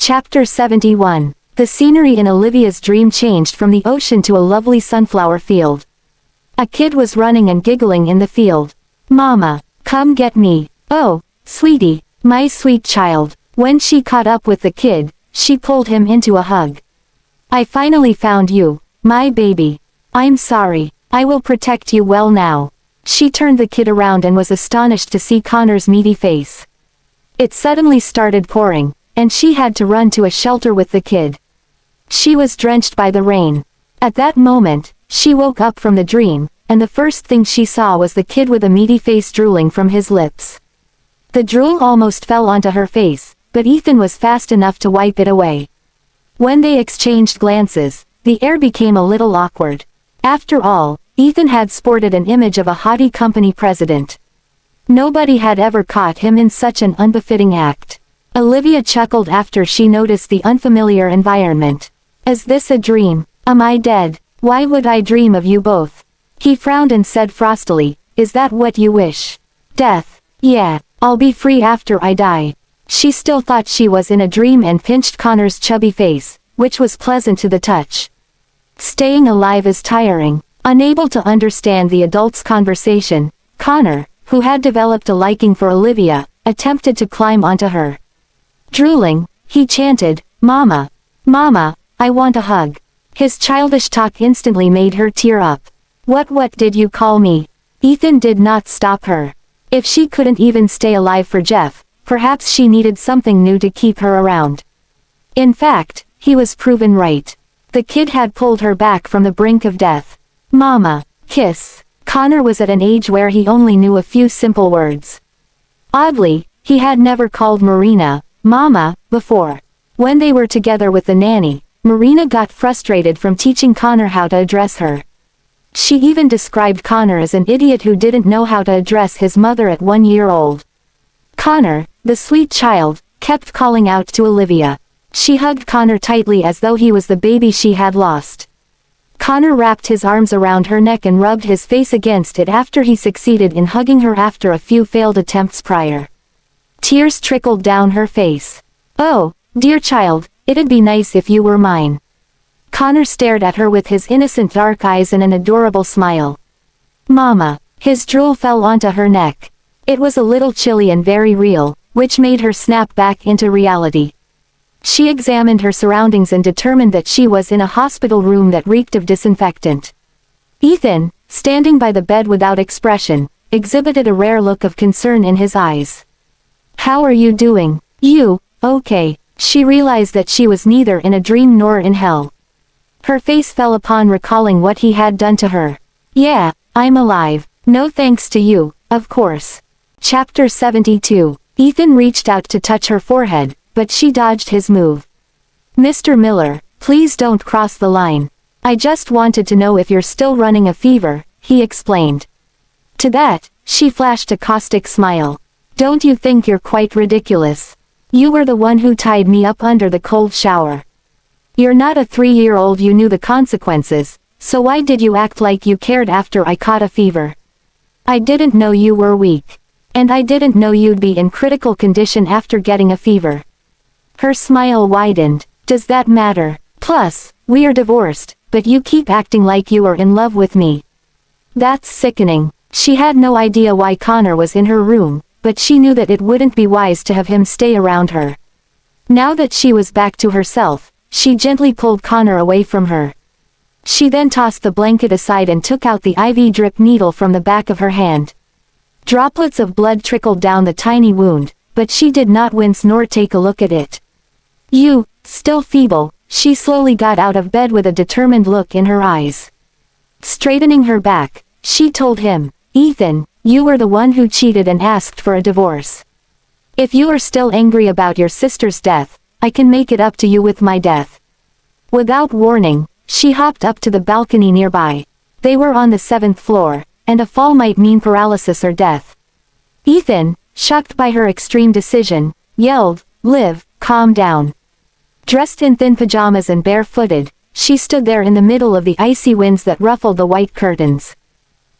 Chapter 71. The scenery in Olivia's dream changed from the ocean to a lovely sunflower field. A kid was running and giggling in the field. "Mama, come get me. Oh, sweetie, my sweet child." When she caught up with the kid, she pulled him into a hug. "I finally found you, my baby. I'm sorry. I will protect you well now." She turned the kid around and was astonished to see Connor's meaty face. It suddenly started pouring, and she had to run to a shelter with the kid. She was drenched by the rain. At that moment, she woke up from the dream, and the first thing she saw was the kid with a meaty face drooling from his lips. The drool almost fell onto her face, but Ethan was fast enough to wipe it away. When they exchanged glances, the air became a little awkward. After all, Ethan had sported an image of a haughty company president. Nobody had ever caught him in such an unbefitting act. Olivia chuckled after she noticed the unfamiliar environment. "Is this a dream? Am I dead? Why would I dream of you both?" He frowned and said frostily, "Is that what you wish? Death? Yeah, I'll be free after I die." She still thought she was in a dream and pinched Connor's chubby face, which was pleasant to the touch. Staying alive is tiring. Unable to understand the adults' conversation, Connor, who had developed a liking for Olivia, attempted to climb onto her. Drooling, he chanted, "Mama! Mama, I want a hug." His childish talk instantly made her tear up. What did you call me?" Ethan did not stop her. If she couldn't even stay alive for Jeff, perhaps she needed something new to keep her around. In fact, he was proven right. The kid had pulled her back from the brink of death. "Mama, kiss." Connor was at an age where he only knew a few simple words. Oddly, he had never called Marina, "Mama," before. When they were together with the nanny, Marina got frustrated from teaching Connor how to address her. She even described Connor as an idiot who didn't know how to address his mother at 1 year old. Connor, the sweet child, kept calling out to Olivia. She hugged Connor tightly as though he was the baby she had lost. Connor wrapped his arms around her neck and rubbed his face against it after he succeeded in hugging her after a few failed attempts prior. Tears trickled down her face. "Oh, dear child, it'd be nice if you were mine." Connor stared at her with his innocent dark eyes and an adorable smile. "Mama." His drool fell onto her neck. It was a little chilly and very real, which made her snap back into reality. She examined her surroundings and determined that she was in a hospital room that reeked of disinfectant. Ethan, standing by the bed without expression, exhibited a rare look of concern in his eyes. "How are you doing? You, okay?" She realized that she was neither in a dream nor in hell. Her face fell upon recalling what he had done to her. "Yeah, I'm alive. No thanks to you, of course." Chapter 72. Ethan reached out to touch her forehead, but she dodged his move. "Mr. Miller, please don't cross the line. I just wanted to know if you're still running a fever," he explained. To that, she flashed a caustic smile. "Don't you think you're quite ridiculous? You were the one who tied me up under the cold shower. You're not a 3-year-old, you knew the consequences, so why did you act like you cared after I caught a fever? I didn't know you were weak. And I didn't know you'd be in critical condition after getting a fever." Her smile widened. "Does that matter? Plus, we're divorced, but you keep acting like you are in love with me. That's sickening." She had no idea why Connor was in her room, but she knew that it wouldn't be wise to have him stay around her. Now that she was back to herself, she gently pulled Connor away from her. She then tossed the blanket aside and took out the IV drip needle from the back of her hand. Droplets of blood trickled down the tiny wound, but she did not wince nor take a look at it. "You, still feeble," she slowly got out of bed with a determined look in her eyes. Straightening her back, she told him, "Ethan, you were the one who cheated and asked for a divorce. If you are still angry about your sister's death, I can make it up to you with my death." Without warning, she hopped up to the balcony nearby. They were on the 7th floor, and a fall might mean paralysis or death. Ethan, shocked by her extreme decision, yelled, "Liv, calm down." Dressed in thin pajamas and barefooted, she stood there in the middle of the icy winds that ruffled the white curtains.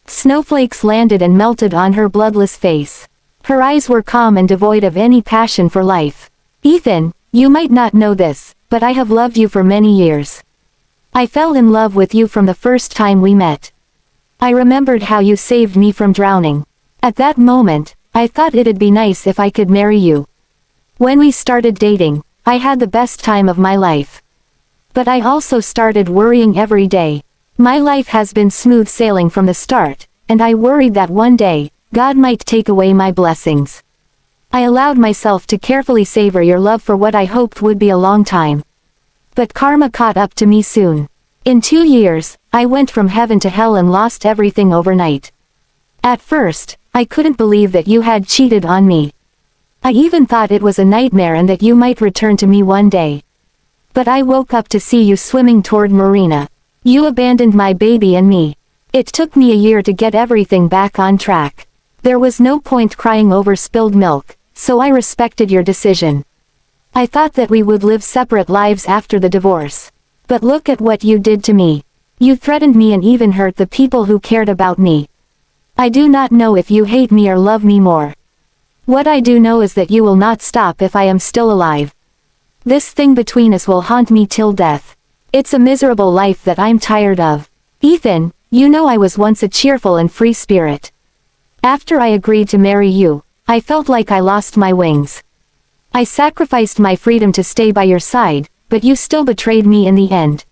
Snowflakes landed and melted on her bloodless face. Her eyes were calm and devoid of any passion for life. "Ethan, you might not know this, but I have loved you for many years. I fell in love with you from the first time we met. I remembered how you saved me from drowning. At that moment, I thought it'd be nice if I could marry you. When we started dating, I had the best time of my life. But I also started worrying every day. My life has been smooth sailing from the start, and I worried that one day, God might take away my blessings. I allowed myself to carefully savor your love for what I hoped would be a long time. But karma caught up to me soon. In 2 years, I went from heaven to hell and lost everything overnight. At first, I couldn't believe that you had cheated on me. I even thought it was a nightmare and that you might return to me one day. But I woke up to see you swimming toward Marina. You abandoned my baby and me. It took me a year to get everything back on track. There was no point crying over spilled milk, so I respected your decision. I thought that we would live separate lives after the divorce. But look at what you did to me. You threatened me and even hurt the people who cared about me. I do not know if you hate me or love me more. What I do know is that you will not stop if I am still alive. This thing between us will haunt me till death. It's a miserable life that I'm tired of. Ethan, you know I was once a cheerful and free spirit. After I agreed to marry you, I felt like I lost my wings. I sacrificed my freedom to stay by your side, but you still betrayed me in the end.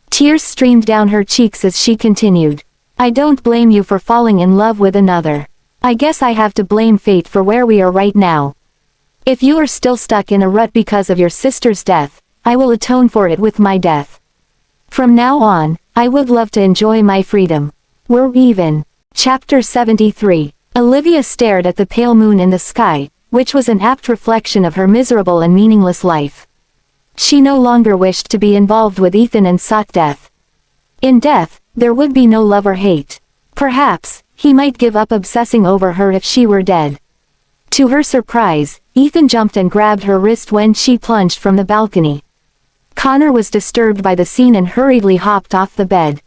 Tears streamed down her cheeks as she continued. I don't blame you for falling in love with another. I guess I have to blame fate for where we are right now. If you are still stuck in a rut because of your sister's death, I will atone for it with my death. From now on, I would love to enjoy my freedom. We're even. Chapter 73. Olivia stared at the pale moon in the sky, which was an apt reflection of her miserable and meaningless life. She no longer wished to be involved with Ethan and sought death. In death, there would be no love or hate. Perhaps, he might give up obsessing over her if she were dead. To her surprise, Ethan jumped and grabbed her wrist when she plunged from the balcony. Connor was disturbed by the scene and hurriedly hopped off the bed.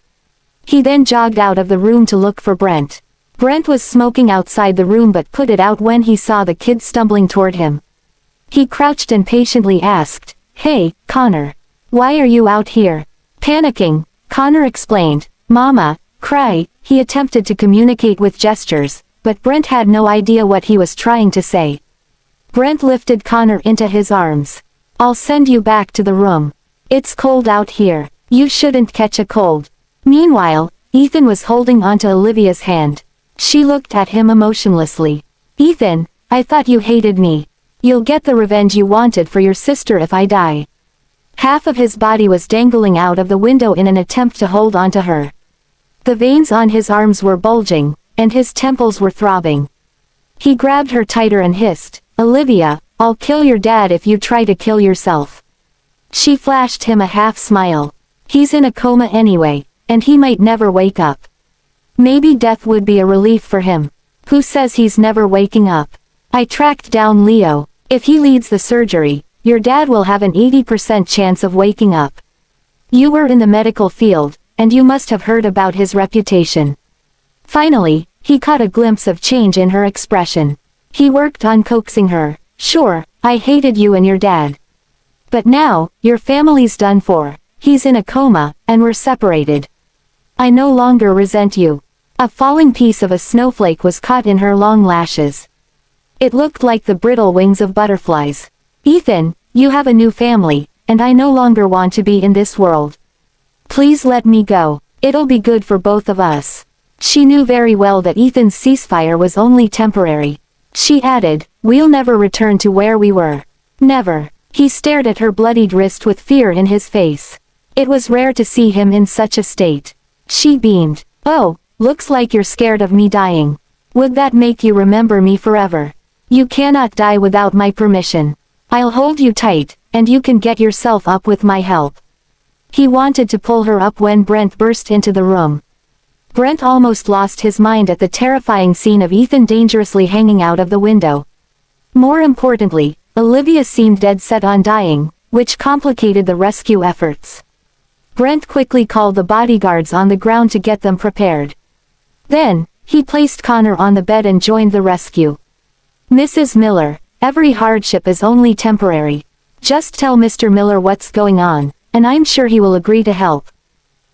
He then jogged out of the room to look for Brent. Brent was smoking outside the room but put it out when he saw the kid stumbling toward him. He crouched and patiently asked, "Hey, Connor. Why are you out here?" Panicking, Connor explained, "Mama, cry." He attempted to communicate with gestures, but Brent had no idea what he was trying to say. Brent lifted Connor into his arms. "I'll send you back to the room. It's cold out here. You shouldn't catch a cold." Meanwhile, Ethan was holding onto Olivia's hand. She looked at him emotionlessly. "Ethan, I thought you hated me. You'll get the revenge you wanted for your sister if I die." Half of his body was dangling out of the window in an attempt to hold onto her. The veins on his arms were bulging, and his temples were throbbing. He grabbed her tighter and hissed, "Olivia, I'll kill your dad if you try to kill yourself." She flashed him a half smile. He's in a coma anyway, and he might never wake up. Maybe death would be a relief for him. Who says he's never waking up? I tracked down Leo. If he leads the surgery, your dad will have an 80% chance of waking up. You were in the medical field, and you must have heard about his reputation. Finally, he caught a glimpse of change in her expression. He worked on coaxing her. "Sure, I hated you and your dad. But now, your family's done for. He's in a coma, and we're separated. I no longer resent you." A falling piece of a snowflake was caught in her long lashes. It looked like the brittle wings of butterflies. "Ethan, you have a new family, and I no longer want to be in this world. Please let me go. It'll be good for both of us." She knew very well that Ethan's ceasefire was only temporary. She added, "We'll never return to where we were. Never." He stared at her bloodied wrist with fear in his face. It was rare to see him in such a state. She beamed. "Oh, looks like you're scared of me dying. Would that make you remember me forever? You cannot die without my permission. I'll hold you tight, and you can get yourself up with my help." He wanted to pull her up when Brent burst into the room. Brent almost lost his mind at the terrifying scene of Ethan dangerously hanging out of the window. More importantly, Olivia seemed dead set on dying, which complicated the rescue efforts. Brent quickly called the bodyguards on the ground to get them prepared. Then, he placed Connor on the bed and joined the rescue. "Mrs. Miller, every hardship is only temporary. Just tell Mr. Miller what's going on, and I'm sure he will agree to help.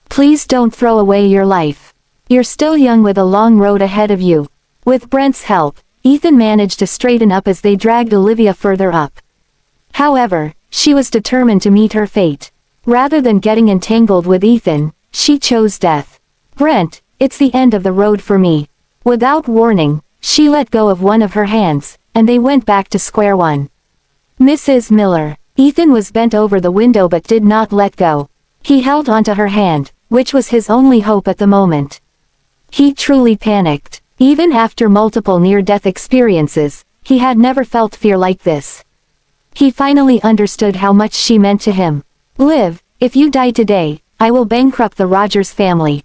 Please don't throw away your life. You're still young with a long road ahead of you." With Brent's help, Ethan managed to straighten up as they dragged Olivia further up. However, she was determined to meet her fate. Rather than getting entangled with Ethan, she chose death. "Brent, it's the end of the road for me." Without warning, she let go of one of her hands, and they went back to square one. "Mrs. Miller." Ethan was bent over the window but did not let go. He held onto her hand, which was his only hope at the moment. He truly panicked. Even after multiple near-death experiences, he had never felt fear like this. He finally understood how much she meant to him. "Liv, if you die today, I will bankrupt the Rogers family.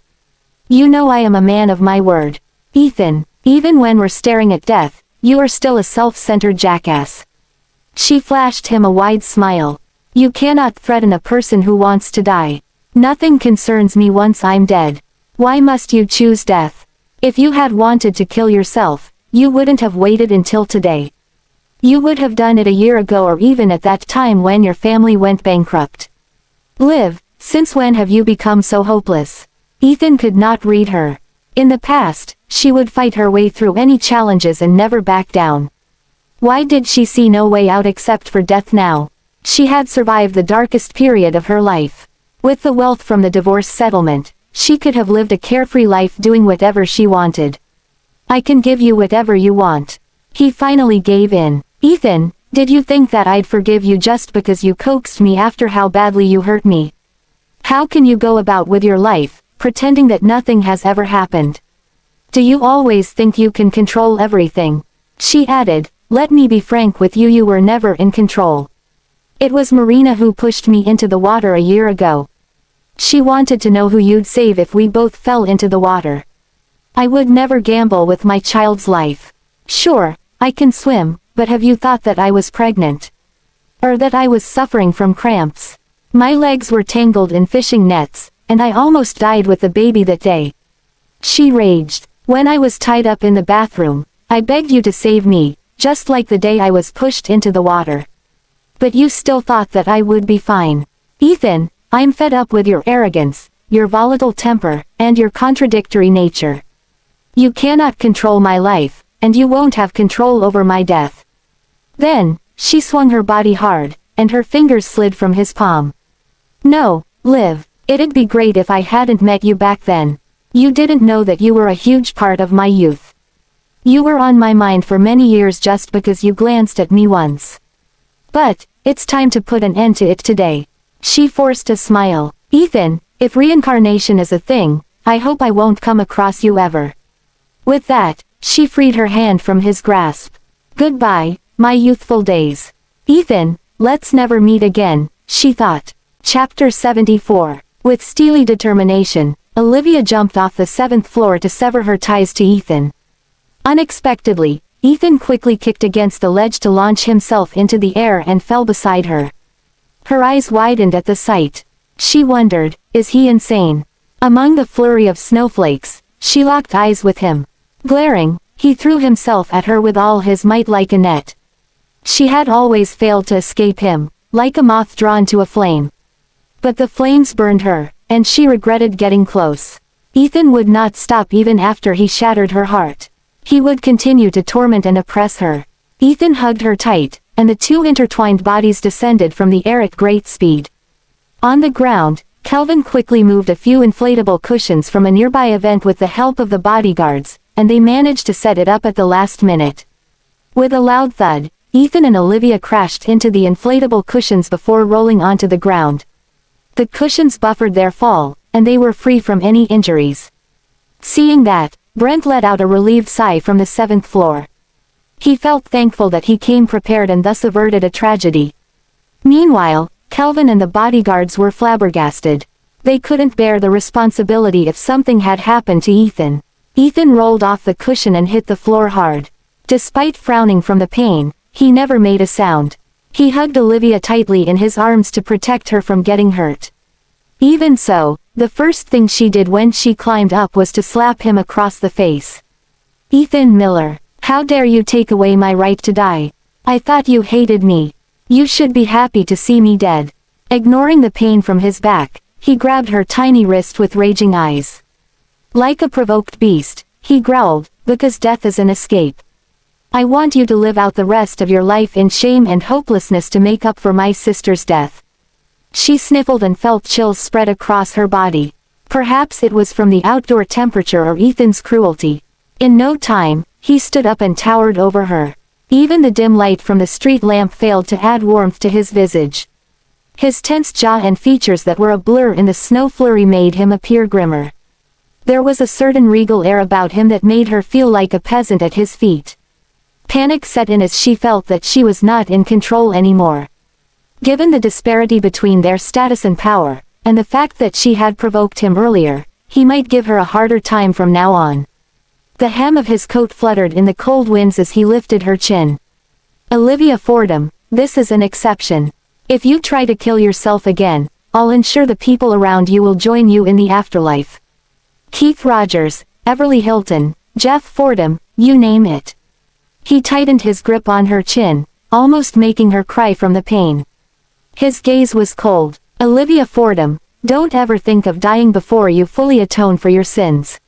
You know I am a man of my word. Ethan, even when we're staring at death, you are still a self-centered jackass." She flashed him a wide smile. "You cannot threaten a person who wants to die. Nothing concerns me once I'm dead. Why must you choose death? If you had wanted to kill yourself, you wouldn't have waited until today. You would have done it a year ago or even at that time when your family went bankrupt. Liv, since when have you become so hopeless?" Ethan could not read her. In the past, she would fight her way through any challenges and never back down. Why did she see no way out except for death now? She had survived the darkest period of her life. With the wealth from the divorce settlement, she could have lived a carefree life doing whatever she wanted. "I can give you whatever you want." He finally gave in. "Ethan, did you think that I'd forgive you just because you coaxed me after how badly you hurt me? How can you go about with your life, pretending that nothing has ever happened? Do you always think you can control everything?" She added, "Let me be frank with you, you were never in control. It was Marina who pushed me into the water a year ago. She wanted to know who you'd save if we both fell into the water. I would never gamble with my child's life. Sure, I can swim, but have you thought that I was pregnant? Or that I was suffering from cramps? My legs were tangled in fishing nets, and I almost died with the baby that day." She raged. "When I was tied up in the bathroom, I begged you to save me, just like the day I was pushed into the water. But you still thought that I would be fine. Ethan, I'm fed up with your arrogance, your volatile temper, and your contradictory nature. You cannot control my life, and you won't have control over my death." Then, she swung her body hard, and her fingers slid from his palm. "No, Liv, it'd be great if I hadn't met you back then. You didn't know that you were a huge part of my youth. You were on my mind for many years just because you glanced at me once. But, it's time to put an end to it today." She forced a smile. "Ethan, if reincarnation is a thing, I hope I won't come across you ever." With that, she freed her hand from his grasp. "Goodbye, my youthful days. Ethan, let's never meet again," she thought. Chapter 74. With steely determination, Olivia jumped off the 7th floor to sever her ties to Ethan. Unexpectedly, Ethan quickly kicked against the ledge to launch himself into the air and fell beside her. Her eyes widened at the sight. She wondered, is he insane? Among the flurry of snowflakes, she locked eyes with him. Glaring, he threw himself at her with all his might like a net. She had always failed to escape him, like a moth drawn to a flame. But the flames burned her, and she regretted getting close. Ethan would not stop even after he shattered her heart. He would continue to torment and oppress her. Ethan hugged her tight, and the two intertwined bodies descended from the air at great speed. On the ground, Kelvin quickly moved a few inflatable cushions from a nearby event with the help of the bodyguards, and they managed to set it up at the last minute. With a loud thud, Ethan and Olivia crashed into the inflatable cushions before rolling onto the ground. The cushions buffered their fall, and they were free from any injuries. Seeing that, Brent let out a relieved sigh from the 7th floor. He felt thankful that he came prepared and thus averted a tragedy. Meanwhile, Kelvin and the bodyguards were flabbergasted. They couldn't bear the responsibility if something had happened to Ethan. Ethan rolled off the cushion and hit the floor hard. Despite frowning from the pain, he never made a sound. He hugged Olivia tightly in his arms to protect her from getting hurt. Even so, the first thing she did when she climbed up was to slap him across the face. "Ethan Miller, how dare you take away my right to die? I thought you hated me." You should be happy to see me dead. Ignoring the pain from his back, he grabbed her tiny wrist with raging eyes. Like a provoked beast, he growled, because death is an escape. I want you to live out the rest of your life in shame and hopelessness to make up for my sister's death. She sniffled and felt chills spread across her body. Perhaps it was from the outdoor temperature or Ethan's cruelty. In no time, he stood up and towered over her. Even the dim light from the street lamp failed to add warmth to his visage. His tense jaw and features that were a blur in the snow flurry made him appear grimmer. There was a certain regal air about him that made her feel like a peasant at his feet. Panic set in as she felt that she was not in control anymore. Given the disparity between their status and power, and the fact that she had provoked him earlier, he might give her a harder time from now on. The hem of his coat fluttered in the cold winds as he lifted her chin. Olivia Fordham, this is an exception. If you try to kill yourself again, I'll ensure the people around you will join you in the afterlife. Keith Rogers, Everly Hilton, Jeff Fordham, you name it. He tightened his grip on her chin, almost making her cry from the pain. His gaze was cold. Olivia Fordham, don't ever think of dying before you fully atone for your sins.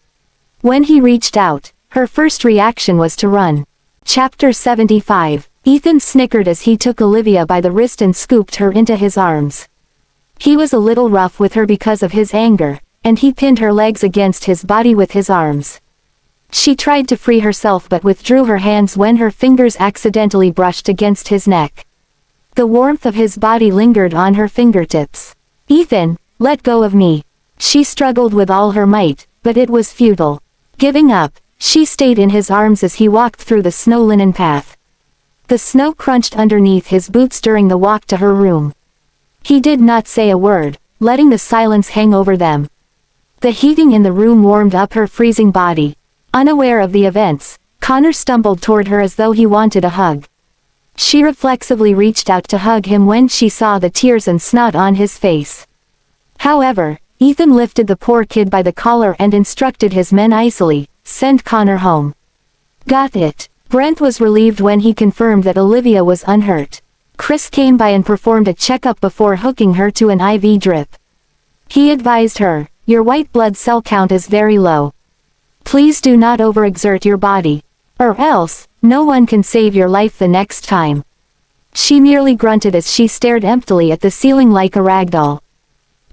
When he reached out, her first reaction was to run. Chapter 75. Ethan snickered as he took Olivia by the wrist and scooped her into his arms. He was a little rough with her because of his anger, and he pinned her legs against his body with his arms. She tried to free herself but withdrew her hands when her fingers accidentally brushed against his neck. The warmth of his body lingered on her fingertips. Ethan, let go of me. She struggled with all her might, but it was futile. Giving up, she stayed in his arms as he walked through the snow linen path. The snow crunched underneath his boots during the walk to her room. He did not say a word, letting the silence hang over them. The heating in the room warmed up her freezing body. Unaware of the events, Connor stumbled toward her as though he wanted a hug. She reflexively reached out to hug him when she saw the tears and snot on his face. However, Ethan lifted the poor kid by the collar and instructed his men icily, send Connor home. Got it. Brent was relieved when he confirmed that Olivia was unhurt. Chris came by and performed a checkup before hooking her to an IV drip. He advised her, your white blood cell count is very low. Please do not overexert your body. Or else, no one can save your life the next time. She merely grunted as she stared emptily at the ceiling like a ragdoll.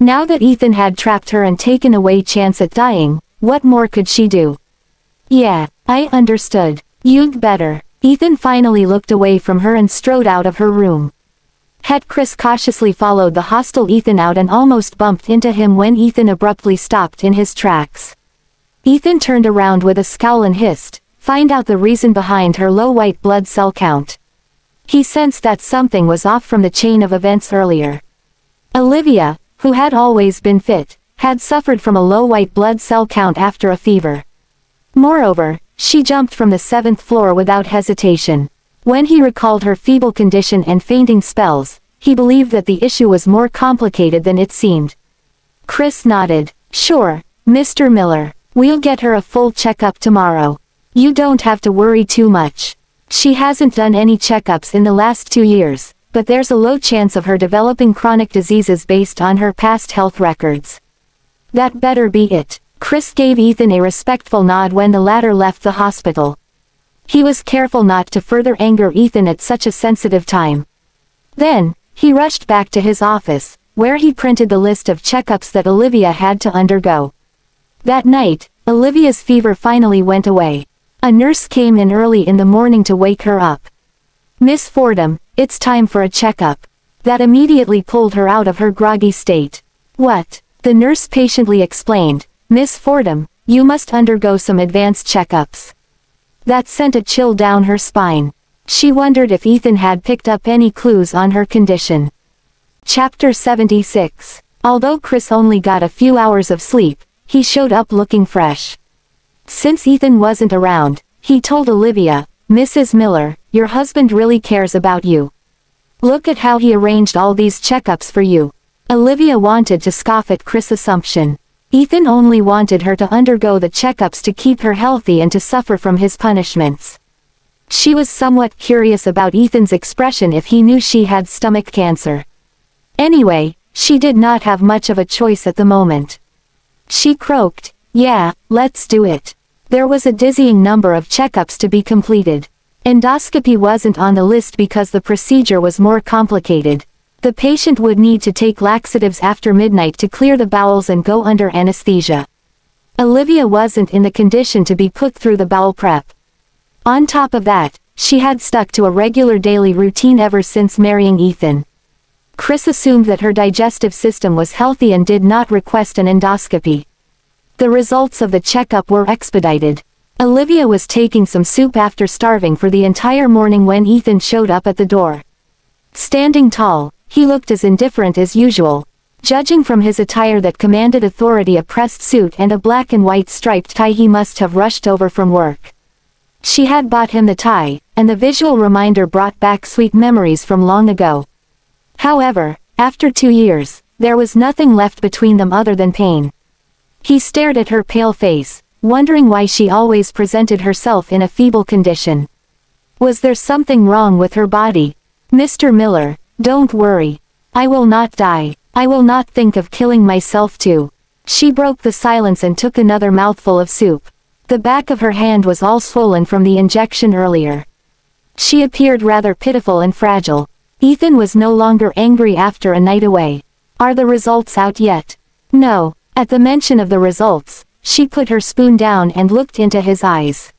Now that Ethan had trapped her and taken away chance at dying, what more could she do? Yeah, I understood. You'd better. Ethan finally looked away from her and strode out of her room. Had Chris cautiously followed the hostile Ethan out and almost bumped into him when Ethan abruptly stopped in his tracks. Ethan turned around with a scowl and hissed, find out the reason behind her low white blood cell count. He sensed that something was off from the chain of events earlier. Olivia, who had always been fit, had suffered from a low white blood cell count after a fever. Moreover, she jumped from the 7th floor without hesitation. When he recalled her feeble condition and fainting spells, he believed that the issue was more complicated than it seemed. Chris nodded. Sure, Mr. Miller, we'll get her a full checkup tomorrow. You don't have to worry too much. She hasn't done any checkups in the last 2 years, but there's a low chance of her developing chronic diseases based on her past health records. That better be it. Chris gave Ethan a respectful nod when the latter left the hospital. He was careful not to further anger Ethan at such a sensitive time. Then, he rushed back to his office, where he printed the list of checkups that Olivia had to undergo. That night, Olivia's fever finally went away. A nurse came in early in the morning to wake her up. Miss Fordham, it's time for a checkup. That immediately pulled her out of her groggy state. What? The nurse patiently explained, Miss Fordham, you must undergo some advanced checkups. That sent a chill down her spine. She wondered if Ethan had picked up any clues on her condition. Chapter 76. Although Chris only got a few hours of sleep, he showed up looking fresh. Since Ethan wasn't around, he told Olivia, Mrs. Miller, your husband really cares about you. Look at how he arranged all these checkups for you. Olivia wanted to scoff at Chris' assumption. Ethan only wanted her to undergo the checkups to keep her healthy and to suffer from his punishments. She was somewhat curious about Ethan's expression if he knew she had stomach cancer. Anyway, she did not have much of a choice at the moment. She croaked, "Yeah, let's do it." There was a dizzying number of checkups to be completed. Endoscopy wasn't on the list because the procedure was more complicated. The patient would need to take laxatives after midnight to clear the bowels and go under anesthesia. Olivia wasn't in the condition to be put through the bowel prep. On top of that, she had stuck to a regular daily routine ever since marrying Ethan. Chris assumed that her digestive system was healthy and did not request an endoscopy. The results of the checkup were expedited. Olivia was taking some soup after starving for the entire morning when Ethan showed up at the door. Standing tall, he looked as indifferent as usual. Judging from his attire that commanded authority, a pressed suit and a black and white striped tie, he must have rushed over from work. She had bought him the tie, and the visual reminder brought back sweet memories from long ago. However, after 2 years, there was nothing left between them other than pain. He stared at her pale face, wondering why she always presented herself in a feeble condition. Was there something wrong with her body? "Mr. Miller, don't worry. I will not die. I will not think of killing myself too." She broke the silence and took another mouthful of soup. The back of her hand was all swollen from the injection earlier. She appeared rather pitiful and fragile. Ethan was no longer angry after a night away. "Are the results out yet?" "No." At the mention of the results, she put her spoon down and looked into his eyes.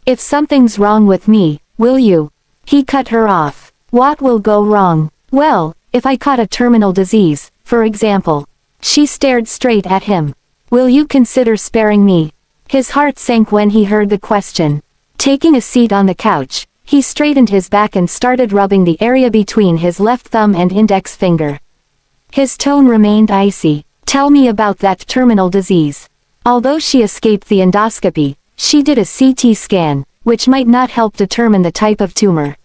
"If something's wrong with me, will you?" He cut her off. "What will go wrong?" "Well, if I caught a terminal disease, for example." She stared straight at him. "Will you consider sparing me?" His heart sank when he heard the question. Taking a seat on the couch, he straightened his back and started rubbing the area between his left thumb and index finger. His tone remained icy. "Tell me about that terminal disease." Although she escaped the endoscopy, she did a CT scan, which might not help determine the type of tumor.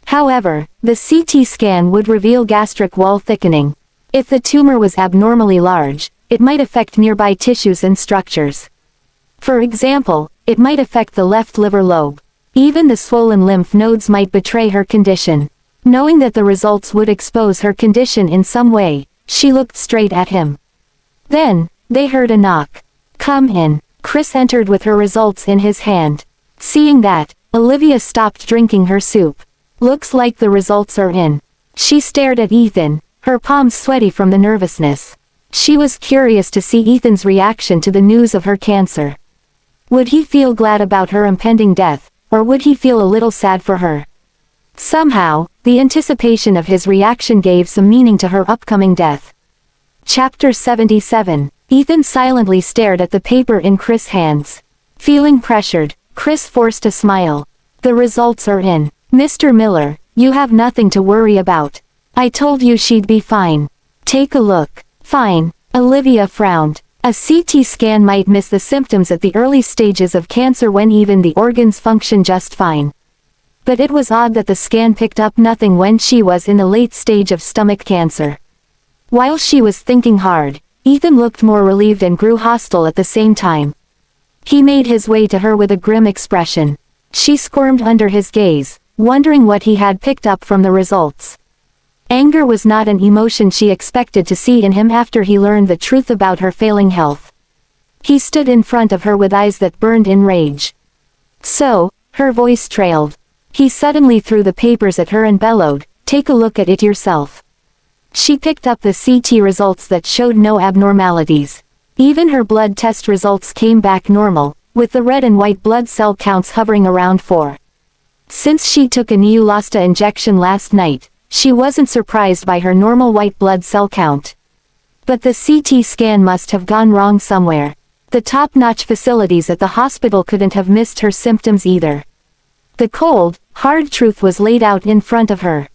However, the CT scan would reveal gastric wall thickening. If the tumor was abnormally large, it might affect nearby tissues and structures. For example, it might affect the left liver lobe. Even the swollen lymph nodes might betray her condition. Knowing that the results would expose her condition in some way, she looked straight at him. Then, they heard a knock. "Come in." Chris entered with her results in his hand. Seeing that, Olivia stopped drinking her soup. "Looks like the results are in." She stared at Ethan, her palms sweaty from the nervousness. She was curious to see Ethan's reaction to the news of her cancer. Would he feel glad about her impending death, or would he feel a little sad for her? Somehow, the anticipation of his reaction gave some meaning to her upcoming death. Chapter 77. Ethan silently stared at the paper in Chris' hands. Feeling pressured, Chris forced a smile. "The results are in. Mr. Miller, you have nothing to worry about. I told you she'd be fine. Take a look." "Fine." Olivia frowned. A CT scan might miss the symptoms at the early stages of cancer when even the organs function just fine. But it was odd that the scan picked up nothing when she was in the late stage of stomach cancer. While she was thinking hard, Ethan looked more relieved and grew hostile at the same time. He made his way to her with a grim expression. She squirmed under his gaze, wondering what he had picked up from the results. Anger was not an emotion she expected to see in him after he learned the truth about her failing health. He stood in front of her with eyes that burned in rage. "So," her voice trailed. He suddenly threw the papers at her and bellowed, "Take a look at it yourself." She picked up the CT results that showed no abnormalities. Even her blood test results came back normal, with the red and white blood cell counts hovering around 4. Since she took a Neulasta injection last night, she wasn't surprised by her normal white blood cell count. But the CT scan must have gone wrong somewhere. The top-notch facilities at the hospital couldn't have missed her symptoms either. The cold, hard truth was laid out in front of her.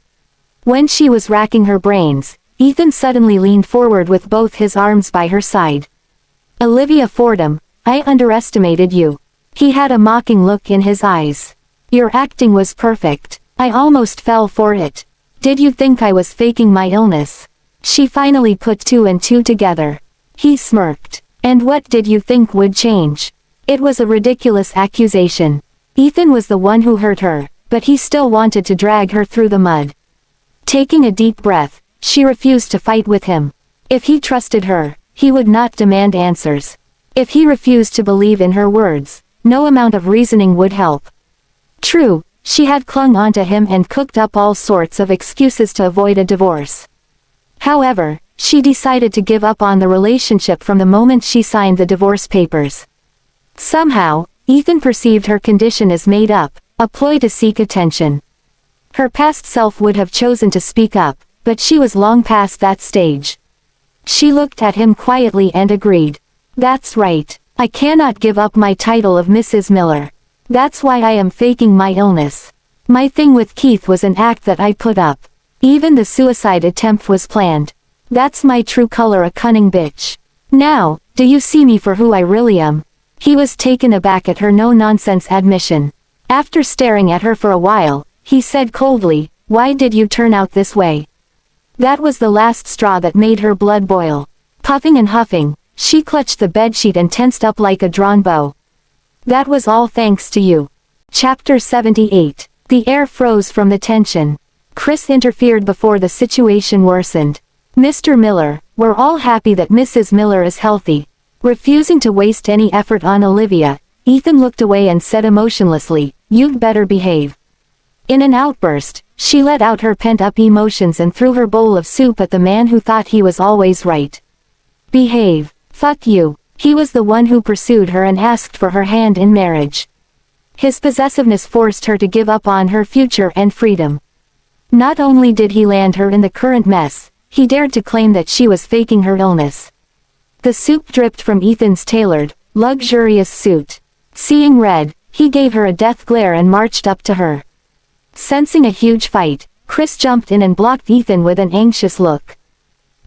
When she was racking her brains, Ethan suddenly leaned forward with both his arms by her side. "Olivia Fordham, I underestimated you." He had a mocking look in his eyes. "Your acting was perfect. I almost fell for it. Did you think I was faking my illness?" She finally put 2 and 2 together. He smirked. "And what did you think would change?" It was a ridiculous accusation. Ethan was the one who hurt her, but he still wanted to drag her through the mud. Taking a deep breath, she refused to fight with him. If he trusted her, he would not demand answers. If he refused to believe in her words, no amount of reasoning would help. True, she had clung onto him and cooked up all sorts of excuses to avoid a divorce. However, she decided to give up on the relationship from the moment she signed the divorce papers. Somehow, Ethan perceived her condition as made up, a ploy to seek attention. Her past self would have chosen to speak up, but she was long past that stage. She looked at him quietly and agreed. That's right. I cannot give up my title of Mrs. Miller. That's why I am faking my illness. My thing with Keith was an act that I put up. Even the suicide attempt was planned. That's my true color, a cunning bitch. Now, do you see me for who I really am? He was taken aback at her no-nonsense admission. After staring at her for a while, he said coldly, "Why did you turn out this way?" That was the last straw that made her blood boil. Puffing and huffing, she clutched the bedsheet and tensed up like a drawn bow. That was all thanks to you. Chapter 78. The air froze from the tension. Chris interfered before the situation worsened. "Mr. Miller, we're all happy that Mrs. Miller is healthy." Refusing to waste any effort on Olivia, Ethan looked away and said emotionlessly, "You'd better behave." In an outburst, she let out her pent-up emotions and threw her bowl of soup at the man who thought he was always right. Behave. Fuck you. He was the one who pursued her and asked for her hand in marriage. His possessiveness forced her to give up on her future and freedom. Not only did he land her in the current mess, he dared to claim that she was faking her illness. The soup dripped from Ethan's tailored, luxurious suit. Seeing red, he gave her a death glare and marched up to her. Sensing a huge fight, Chris jumped in and blocked Ethan with an anxious look.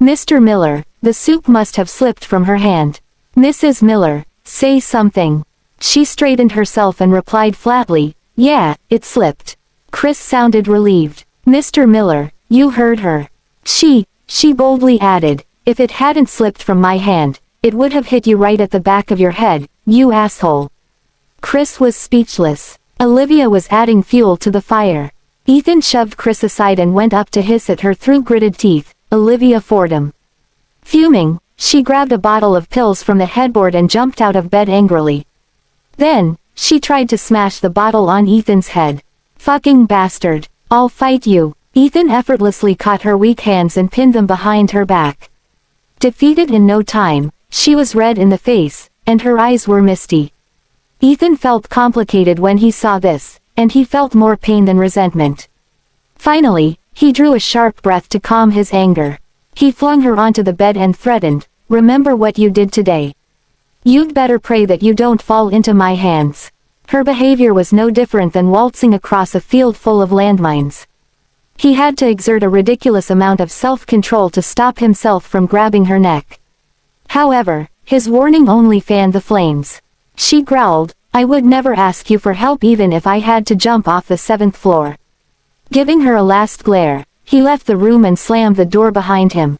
"Mr. Miller," the soup must have slipped from her hand. "Mrs. Miller, say something." She straightened herself and replied flatly, "Yeah, it slipped." Chris sounded relieved. "Mr. Miller, you heard her. She boldly added, "If it hadn't slipped from my hand, it would have hit you right at the back of your head, you asshole." Chris was speechless. Olivia was adding fuel to the fire. Ethan shoved Chris aside and went up to hiss at her through gritted teeth, "Olivia Fordham." Fuming, she grabbed a bottle of pills from the headboard and jumped out of bed angrily. Then, she tried to smash the bottle on Ethan's head. "Fucking bastard. I'll fight you." Ethan effortlessly caught her weak hands and pinned them behind her back. Defeated in no time, she was red in the face, and her eyes were misty. Ethan felt complicated when he saw this, and he felt more pain than resentment. Finally, he drew a sharp breath to calm his anger. He flung her onto the bed and threatened, "Remember what you did today. You'd better pray that you don't fall into my hands." Her behavior was no different than waltzing across a field full of landmines. He had to exert a ridiculous amount of self-control to stop himself from grabbing her neck. However, his warning only fanned the flames. She growled, "I would never ask you for help even if I had to jump off the 7th floor." Giving her a last glare, he left the room and slammed the door behind him.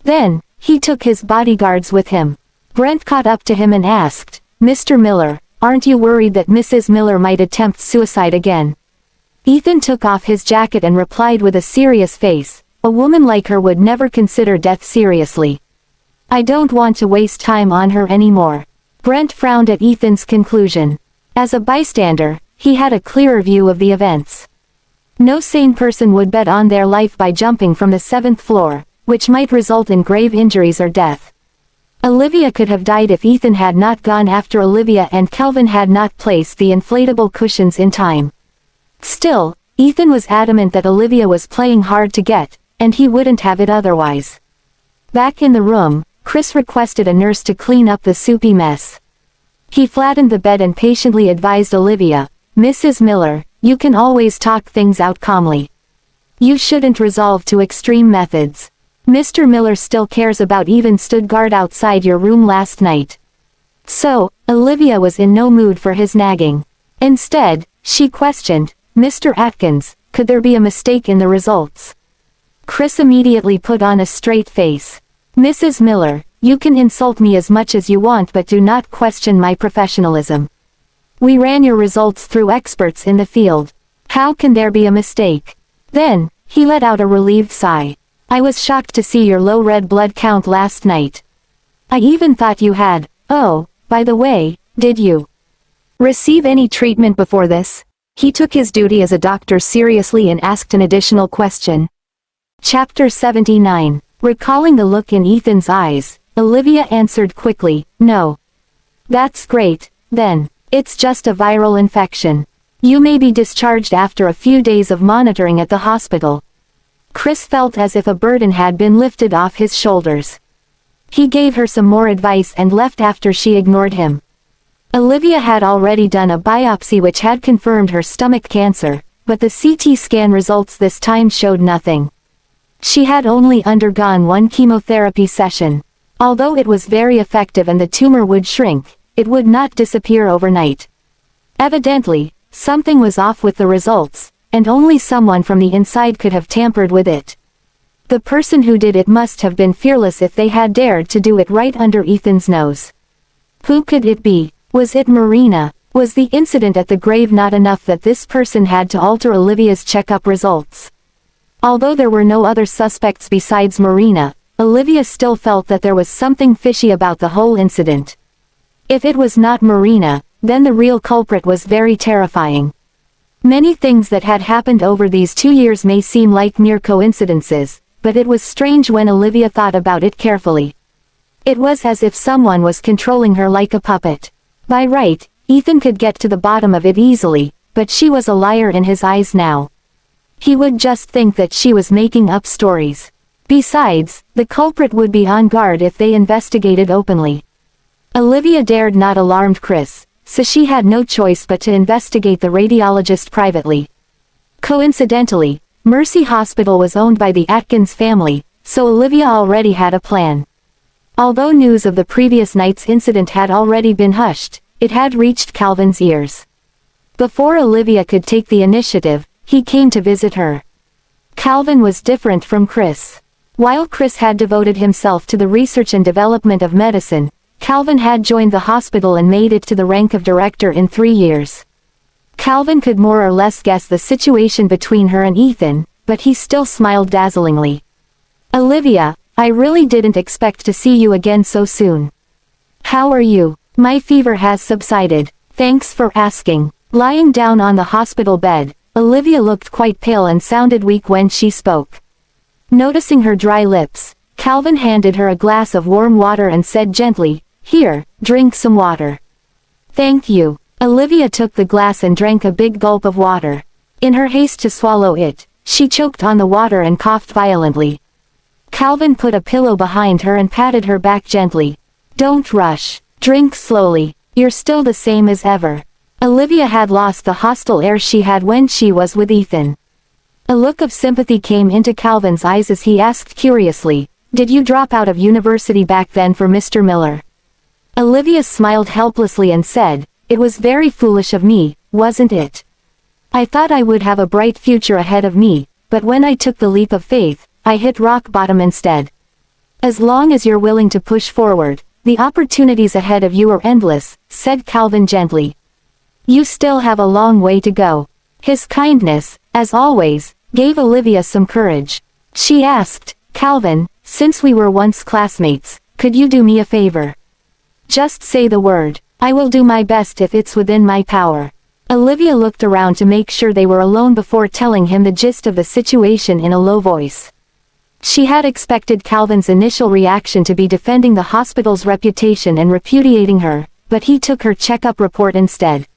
Then, he took his bodyguards with him. Brent caught up to him and asked, "Mr. Miller, aren't you worried that Mrs. Miller might attempt suicide again?" Ethan took off his jacket and replied with a serious face, "A woman like her would never consider death seriously. I don't want to waste time on her anymore." Brent frowned at Ethan's conclusion. As a bystander, he had a clearer view of the events. No sane person would bet on their life by jumping from the 7th floor, which might result in grave injuries or death. Olivia could have died if Ethan had not gone after Olivia and Kelvin had not placed the inflatable cushions in time. Still, Ethan was adamant that Olivia was playing hard to get, and he wouldn't have it otherwise. Back in the room, Chris requested a nurse to clean up the soupy mess. He flattened the bed and patiently advised Olivia, "Mrs. Miller, you can always talk things out calmly. You shouldn't resolve to extreme methods. Mr. Miller still cares about even stood guard outside your room last night." So, Olivia was in no mood for his nagging. Instead, she questioned, "Mr. Atkins, could there be a mistake in the results?" Chris immediately put on a straight face. "Mrs. Miller, you can insult me as much as you want but do not question my professionalism. We ran your results through experts in the field. How can there be a mistake? Then, he let out a relieved sigh. I was shocked to see your low red blood count last night. I even thought you had, oh, by the way, did you receive any treatment before this? He took his duty as a doctor seriously and asked an additional question. Chapter 79. Recalling the look in Ethan's eyes, Olivia answered quickly, no. That's great, then. It's just a viral infection. You may be discharged after a few days of monitoring at the hospital. Chris felt as if a burden had been lifted off his shoulders. He gave her some more advice and left after she ignored him. Olivia had already done a biopsy which had confirmed her stomach cancer, but the CT scan results this time showed nothing. She had only undergone one chemotherapy session. Although it was very effective and the tumor would shrink, it would not disappear overnight. Evidently, something was off with the results, and only someone from the inside could have tampered with it. The person who did it must have been fearless if they had dared to do it right under Ethan's nose. Who could it be? Was it Marina? Was the incident at the grave not enough that this person had to alter Olivia's checkup results? Although there were no other suspects besides Marina, Olivia still felt that there was something fishy about the whole incident. If it was not Marina, then the real culprit was very terrifying. Many things that had happened over these 2 years may seem like mere coincidences, but it was strange when Olivia thought about it carefully. It was as if someone was controlling her like a puppet. By right, Ethan could get to the bottom of it easily, but she was a liar in his eyes now. He would just think that she was making up stories. Besides, the culprit would be on guard if they investigated openly. Olivia dared not alarm Chris, so she had no choice but to investigate the radiologist privately. Coincidentally, Mercy Hospital was owned by the Atkins family, so Olivia already had a plan. Although news of the previous night's incident had already been hushed, it had reached Calvin's ears. Before Olivia could take the initiative, he came to visit her. Calvin was different from Chris. While Chris had devoted himself to the research and development of medicine, Calvin had joined the hospital and made it to the rank of director in 3 years. Calvin could more or less guess the situation between her and Ethan, but he still smiled dazzlingly. Olivia, I really didn't expect to see you again so soon. How are you? My fever has subsided. Thanks for asking. Lying down on the hospital bed, Olivia looked quite pale and sounded weak when she spoke. Noticing her dry lips, Calvin handed her a glass of warm water and said gently, "Here, drink some water." "Thank you." Olivia took the glass and drank a big gulp of water. In her haste to swallow it, she choked on the water and coughed violently. Calvin put a pillow behind her and patted her back gently. "Don't rush. Drink slowly. You're still the same as ever." Olivia had lost the hostile air she had when she was with Ethan. A look of sympathy came into Calvin's eyes as he asked curiously, "Did you drop out of university back then for Mr. Miller?" Olivia smiled helplessly and said, "It was very foolish of me, wasn't it? I thought I would have a bright future ahead of me, but when I took the leap of faith, I hit rock bottom instead. As long as you're willing to push forward, the opportunities ahead of you are endless," said Calvin gently. "You still have a long way to go." His kindness, as always, gave Olivia some courage. She asked, "Calvin, since we were once classmates, could you do me a favor? Just say the word. I will do my best if it's within my power." Olivia looked around to make sure they were alone before telling him the gist of the situation in a low voice. She had expected Calvin's initial reaction to be defending the hospital's reputation and repudiating her, but he took her checkup report instead.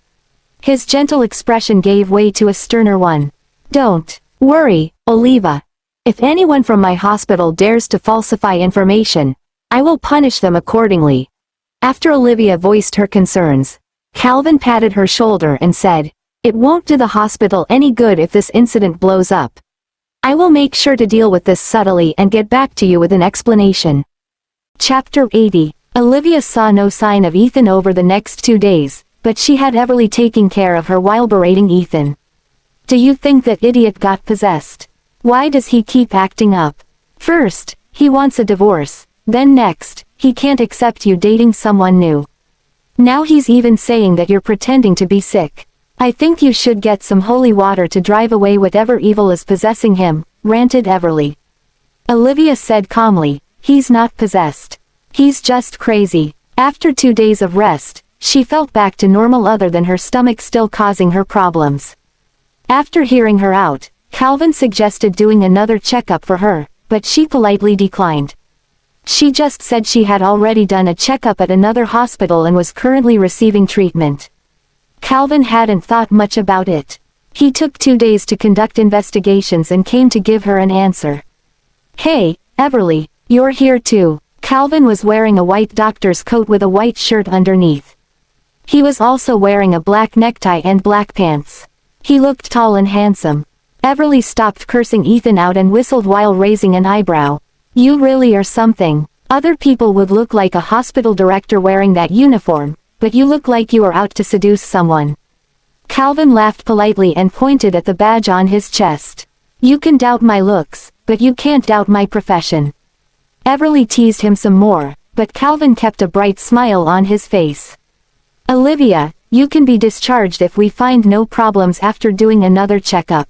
His gentle expression gave way to a sterner one. "Don't worry, Oliva. If anyone from my hospital dares to falsify information, I will punish them accordingly." After Olivia voiced her concerns, Calvin patted her shoulder and said, "It won't do the hospital any good if this incident blows up. I will make sure to deal with this subtly and get back to you with an explanation." Chapter 80. Olivia saw no sign of Ethan over the next 2 days, but she had everly taken care of her while berating Ethan. "Do you think that idiot got possessed? Why does he keep acting up? First, he wants a divorce, then next, he can't accept you dating someone new. Now he's even saying that you're pretending to be sick. I think you should get some holy water to drive away whatever evil is possessing him, ranted Everly. Olivia said calmly, he's not possessed. He's just crazy. After 2 days of rest, she felt back to normal other than her stomach still causing her problems. After hearing her out, Calvin suggested doing another checkup for her, but she politely declined. She just said she had already done a checkup at another hospital and was currently receiving treatment. Calvin hadn't thought much about it. He took 2 days to conduct investigations and came to give her an answer. Hey, Everly, you're here too. Calvin was wearing a white doctor's coat with a white shirt underneath. He was also wearing a black necktie and black pants. He looked tall and handsome. Everly stopped cursing Ethan out and whistled while raising an eyebrow. You really are something. Other people would look like a hospital director wearing that uniform, but you look like you are out to seduce someone. Calvin laughed politely and pointed at the badge on his chest. You can doubt my looks, but you can't doubt my profession. Everly teased him some more, but Calvin kept a bright smile on his face. Olivia, you can be discharged if we find no problems after doing another checkup.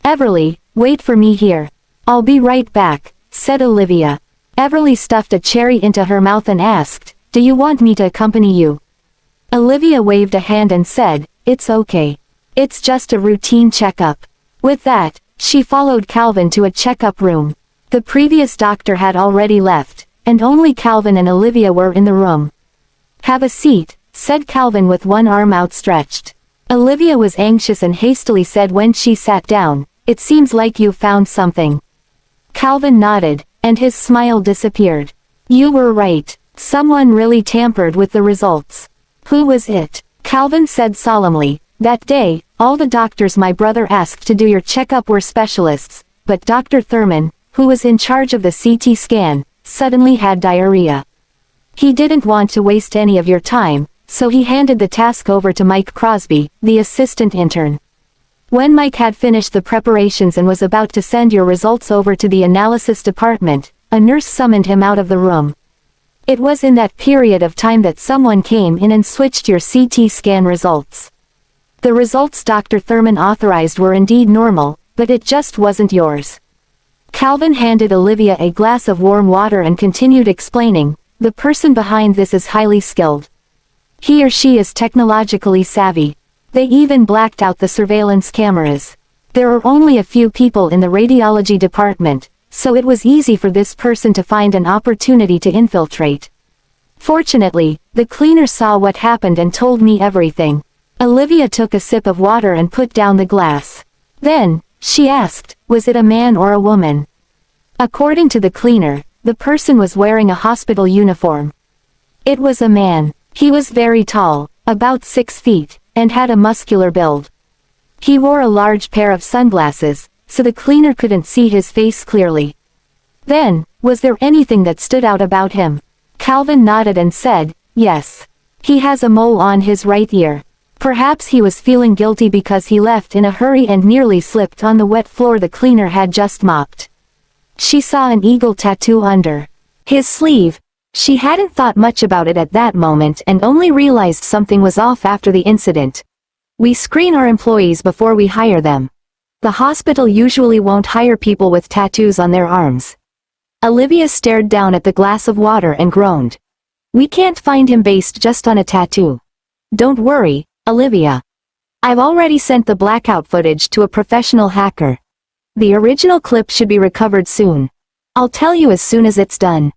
Everly, wait for me here. I'll be right back, said Olivia. Everly stuffed a cherry into her mouth and asked, do you want me to accompany you? Olivia waved a hand and said, it's okay. It's just a routine checkup. With that, she followed Calvin to a checkup room. The previous doctor had already left, and only Calvin and Olivia were in the room. Have a seat, said Calvin with one arm outstretched. Olivia was anxious and hastily said when she sat down, it seems like you found something. Calvin nodded, and his smile disappeared. You were right. Someone really tampered with the results. Who was it? Calvin said solemnly, that day, all the doctors my brother asked to do your checkup were specialists, but Dr. Thurman, who was in charge of the CT scan, suddenly had diarrhea. He didn't want to waste any of your time, so he handed the task over to Mike Crosby, the assistant intern. When Mike had finished the preparations and was about to send your results over to the analysis department, a nurse summoned him out of the room. It was in that period of time that someone came in and switched your CT scan results. The results Dr. Thurman authorized were indeed normal, but it just wasn't yours. Calvin handed Olivia a glass of warm water and continued explaining, the person behind this is highly skilled. He or she is technologically savvy. They even blacked out the surveillance cameras. There are only a few people in the radiology department, so it was easy for this person to find an opportunity to infiltrate. Fortunately, the cleaner saw what happened and told me everything. Olivia took a sip of water and put down the glass. Then, she asked, was it a man or a woman? According to the cleaner, the person was wearing a hospital uniform. It was a man. He was very tall, about 6 feet, and had a muscular build. He wore a large pair of sunglasses, so the cleaner couldn't see his face clearly. Then, was there anything that stood out about him? Calvin nodded and said, yes. He has a mole on his right ear. Perhaps he was feeling guilty because he left in a hurry and nearly slipped on the wet floor the cleaner had just mopped. She saw an eagle tattoo under his sleeve. She hadn't thought much about it at that moment and only realized something was off after the incident. We screen our employees before we hire them. The hospital usually won't hire people with tattoos on their arms. Olivia stared down at the glass of water and groaned. We can't find him based just on a tattoo. Don't worry, Olivia. I've already sent the blackout footage to a professional hacker. The original clip should be recovered soon. I'll tell you as soon as it's done.